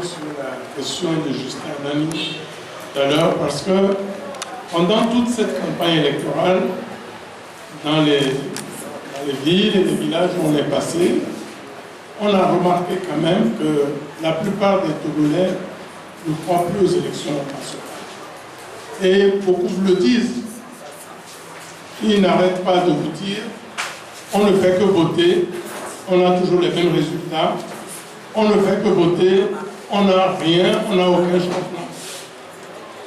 sur la question de Justin Nani tout à l'heure, parce que pendant toute cette campagne électorale, dans les villes et les villages où on est passé, on a remarqué quand même que la plupart des Togolais ne croient plus aux élections nationales. Et beaucoup vous le disent. Ils n'arrêtent pas de vous dire, on ne fait que voter, on a toujours les mêmes résultats, on ne fait que voter, on n'a rien, on n'a aucun changement.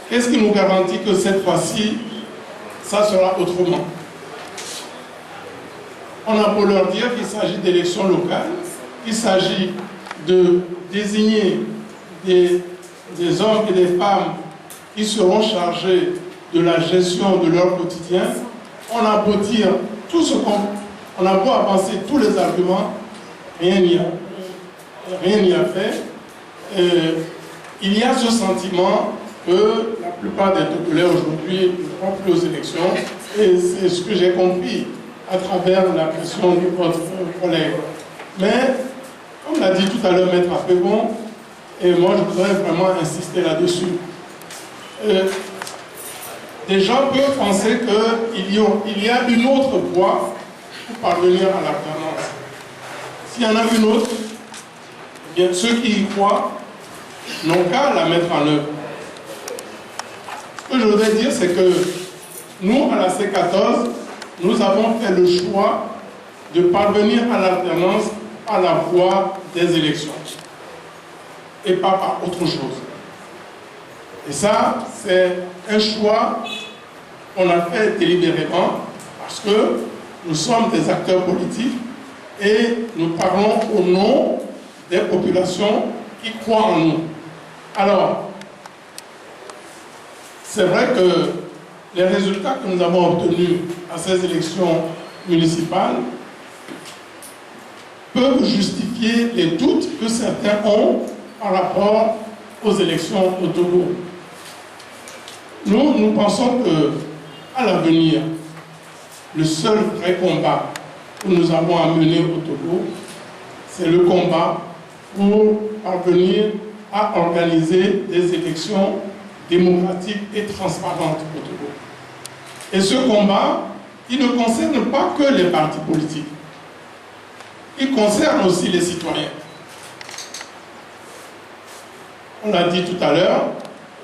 Qu'est-ce qui nous garantit que cette fois-ci, ça sera autrement? On a beau leur dire qu'il s'agit d'élections locales, il s'agit de désigner des hommes et des femmes qui seront chargés de la gestion de leur quotidien. On a beau dire tout ce on a beau avancer tous les arguments, rien n'y a fait. Il y a ce sentiment que la plupart des Togolais aujourd'hui ne croient plus aux élections, et c'est ce que j'ai compris à travers la question de votre collègue. Mais, comme l'a dit tout à l'heure Maître Apébon, et moi je voudrais vraiment insister là-dessus, des gens peuvent penser qu'il y a une autre voie pour parvenir à l'alternance. S'il y en a une autre, eh bien, ceux qui y croient n'ont qu'à la mettre en œuvre. Ce que je voudrais dire, c'est que nous, à la C14, nous avons fait le choix de parvenir à l'alternance par la voie des élections et pas par autre chose. Et ça, c'est un choix qu'on a fait délibérément parce que nous sommes des acteurs politiques et nous parlons au nom des populations qui croient en nous. Alors, c'est vrai que les résultats que nous avons obtenus à ces élections municipales peuvent justifier les doutes que certains ont par rapport aux élections au Togo. Nous pensons qu'à l'avenir, le seul vrai combat que nous avons à mener au Togo, c'est le combat pour parvenir à organiser des élections démocratiques et transparentes au Togo. Et ce combat, il ne concerne pas que les partis politiques. Il concerne aussi les citoyens. On l'a dit tout à l'heure,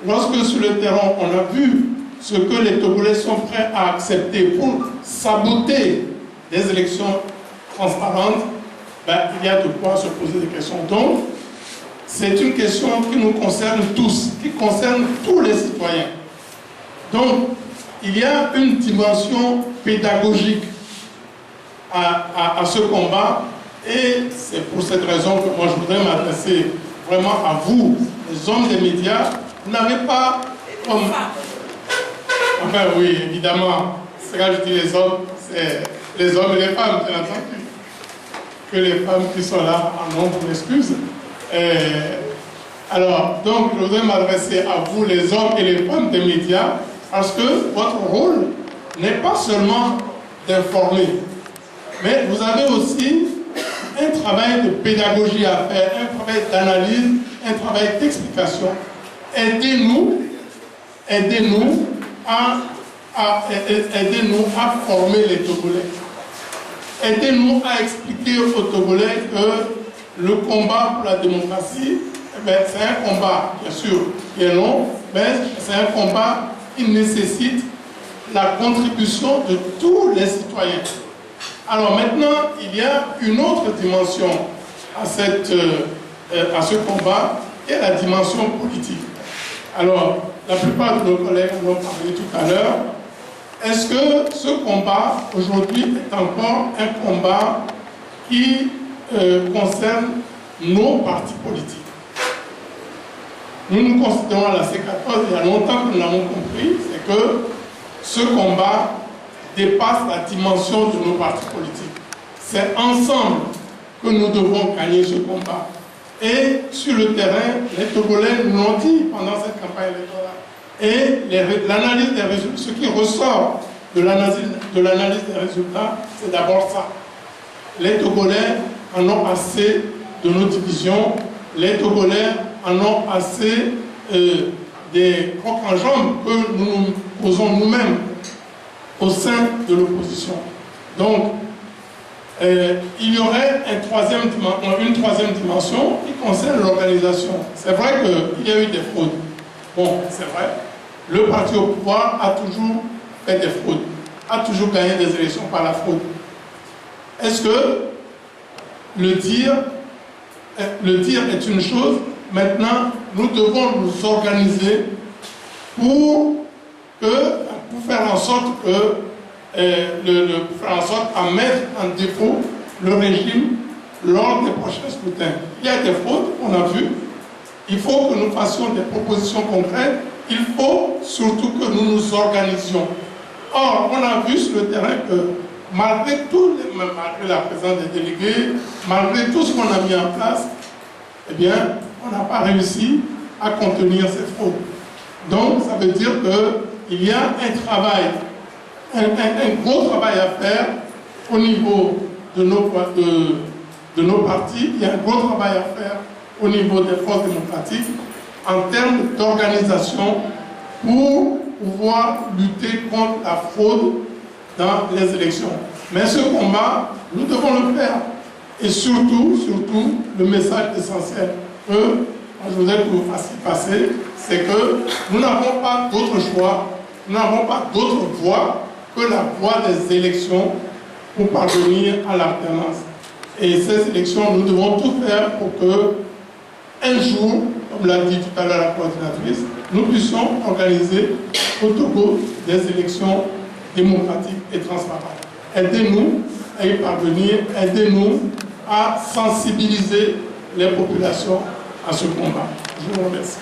lorsque sur le terrain, on a vu ce que les Togolais sont prêts à accepter pour saboter des élections transparentes, ben, il y a de quoi se poser des questions. Donc, c'est une question qui nous concerne tous, qui concerne tous les citoyens. Donc, il y a une dimension pédagogique à ce combat, et c'est pour cette raison que moi je voudrais m'adresser vraiment à vous, les hommes des médias. Vous n'avez pas comme... Enfin oui, évidemment, c'est quand je dis les hommes, c'est les hommes et les femmes, bien entendu. Que les femmes qui sont là en nombre d'excuses. Alors, donc, je voudrais m'adresser à vous, les hommes et les femmes des médias, parce que votre rôle n'est pas seulement d'informer, mais vous avez aussi un travail de pédagogie à faire, un travail d'analyse, un travail d'explication. Aidez-nous à former les Togolais. Aidez-nous à expliquer aux Togolais que le combat pour la démocratie, eh bien, c'est un combat, bien sûr, qui est long, mais c'est un combat qui nécessite la contribution de tous les citoyens. Alors maintenant, il y a une autre dimension à ce combat, qui est la dimension politique. Alors, la plupart de nos collègues en ont parlé tout à l'heure. Est-ce que ce combat, aujourd'hui, est encore un combat qui concerne nos partis politiques? Nous nous considérons à la C14, il y a longtemps que nous l'avons compris, c'est que ce combat dépasse la dimension de nos partis politiques. C'est ensemble que nous devons gagner ce combat. Et sur le terrain, les Togolais nous l'ont dit pendant cette campagne électorale. Et l'analyse des résultats, ce qui ressort de l'analyse des résultats, c'est d'abord ça. Les Togolais en ont assez de nos divisions. Les Togolais en ont assez des crocs en jambes que nous posons nous-mêmes au sein de l'opposition. Donc, il y aurait une troisième dimension qui concerne l'organisation. C'est vrai qu'il y a eu des fraudes. Bon, c'est vrai. Le parti au pouvoir a toujours fait des fraudes, a toujours gagné des élections par la fraude. Est-ce que le dire est une chose? Maintenant, nous devons nous organiser pour faire en sorte à mettre en défaut le régime lors des prochains scrutins. Il y a des fraudes, on a vu. Il faut que nous fassions des propositions concrètes. Il faut surtout que nous nous organisions. Or, on a vu sur le terrain que malgré la présence des délégués, malgré tout ce qu'on a mis en place, eh bien, on n'a pas réussi à contenir ces fraudes. Donc, ça veut dire qu'il y a un travail, un gros travail à faire au niveau de nos partis. Il y a un gros travail à faire au niveau des forces démocratiques en termes d'organisation pour pouvoir lutter contre la fraude dans les élections. Mais ce combat, nous devons le faire. Et surtout, le message essentiel que je voudrais que vous fassiez passer, c'est que nous n'avons pas d'autre choix, nous n'avons pas d'autre voie que la voie des élections pour parvenir à l'alternance. Et ces élections, nous devons tout faire pour que, un jour, comme l'a dit tout à l'heure la coordinatrice, nous puissions organiser au Togo des élections démocratiques et transparentes. Aidez-nous à y parvenir, aidez-nous à sensibiliser les populations à ce combat. Je vous remercie.